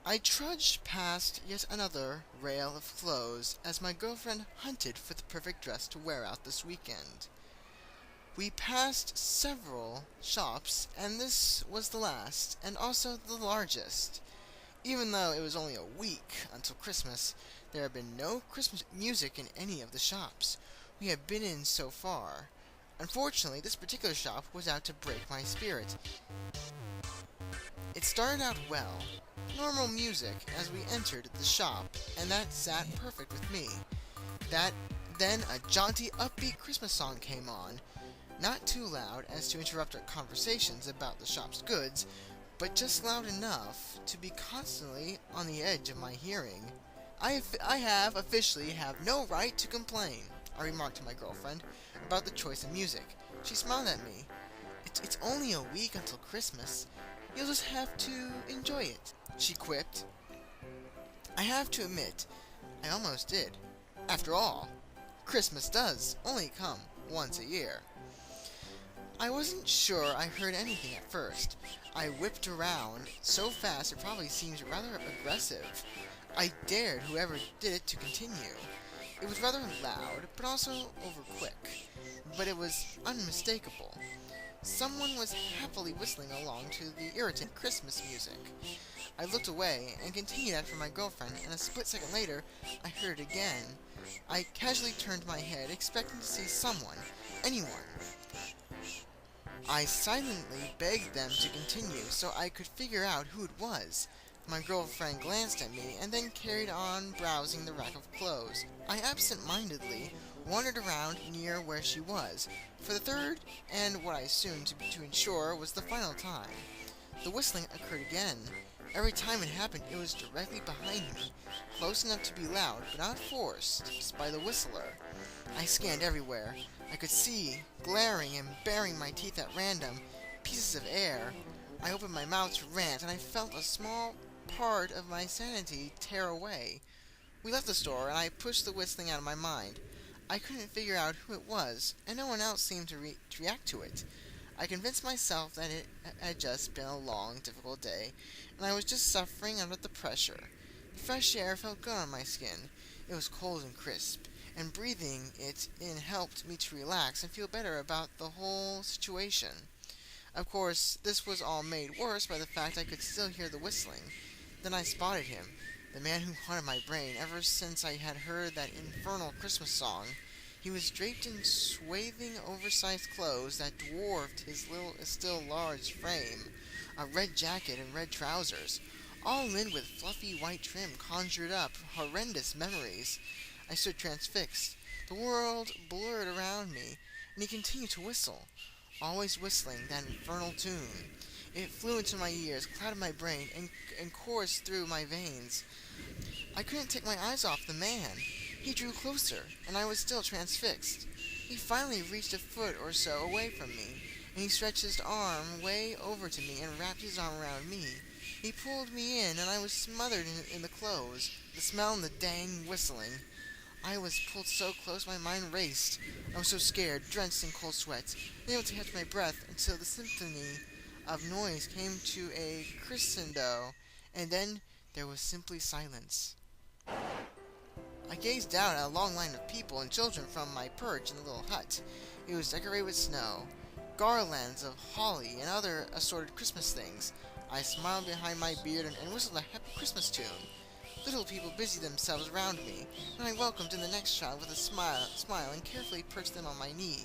I trudged past yet another rail of clothes as my girlfriend hunted for the perfect dress to wear out this weekend. We passed several shops, and this was the last, and also the largest. Even though it was only a week until Christmas, there had been no Christmas music in any of the shops we had been in so far. Unfortunately, this particular shop was out to break my spirit. It started out well, normal music as we entered the shop, and that sat perfect with me. That Then a jaunty, upbeat Christmas song came on, not too loud as to interrupt our conversations about the shop's goods, but just loud enough to be constantly on the edge of my hearing. I have officially have no right to complain, I remarked to my girlfriend about the choice of music. She smiled at me. It's only a week until Christmas. You'll just have to enjoy it, she quipped. I have to admit, I almost did. After all, Christmas does only come once a year. I wasn't sure I heard anything at first. I whipped around so fast it probably seems rather aggressive. I dared whoever did it to continue. It was rather loud, but also over quick. But it was unmistakable. Someone was happily whistling along to the irritant Christmas music. I looked away and continued after my girlfriend, and a split second later, I heard it again. I casually turned my head, expecting to see someone, anyone. I silently begged them to continue so I could figure out who it was. My girlfriend glanced at me and then carried on browsing the rack of clothes. I absent-mindedly wandered around near where she was, for the third and what I assumed to ensure was the final time. The whistling occurred again. Every time it happened, it was directly behind me, close enough to be loud, but not forced by the whistler. I scanned everywhere. I could see, glaring and baring my teeth at random, pieces of air. I opened my mouth to rant, and I felt a small part of my sanity tear away. We left the store, and I pushed the whistling out of my mind. I couldn't figure out who it was, and no one else seemed to react to it. I convinced myself that it had just been a long, difficult day, and I was just suffering under the pressure. The fresh air felt good on my skin. It was cold and crisp, and breathing it in helped me to relax and feel better about the whole situation. Of course, this was all made worse by the fact I could still hear the whistling. Then I spotted him, the man who haunted my brain ever since I had heard that infernal Christmas song. He was draped in swathing, oversized clothes that dwarfed his still large frame. A red jacket and red trousers, all in with fluffy white trim, conjured up horrendous memories. I stood transfixed. The world blurred around me, and he continued to whistle, always whistling that infernal tune. It flew into my ears, clouded my brain, and coursed through my veins. I couldn't take my eyes off the man. He drew closer, and I was still transfixed. He finally reached a foot or so away from me, and he stretched his arm way over to me and wrapped his arm around me. He pulled me in, and I was smothered in the clothes, the smell and the dang whistling. I was pulled so close my mind raced. I was so scared, drenched in cold sweat, unable to catch my breath until the symphony of noise came to a crescendo, and then there was simply silence. I gazed down at a long line of people and children from my perch in the little hut. It was decorated with snow, garlands of holly, and other assorted Christmas things. I smiled behind my beard and whistled a happy Christmas tune. Little people busied themselves around me, and I welcomed in the next child with a smile and carefully perched them on my knee.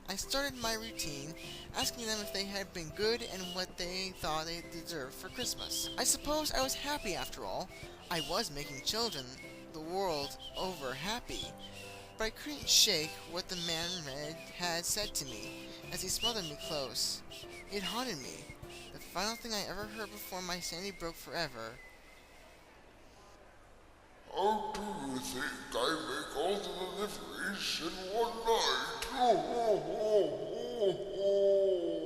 I started my routine, asking them if they had been good and what they thought they deserved for Christmas. I suppose I was happy after all. I was making children the world over happy. But I couldn't shake what the man in red had said to me as he smothered me close. It haunted me. The final thing I ever heard before my sanity broke forever. How do you think I make all the deliveries in one night? Ho, ho, ho, ho, ho.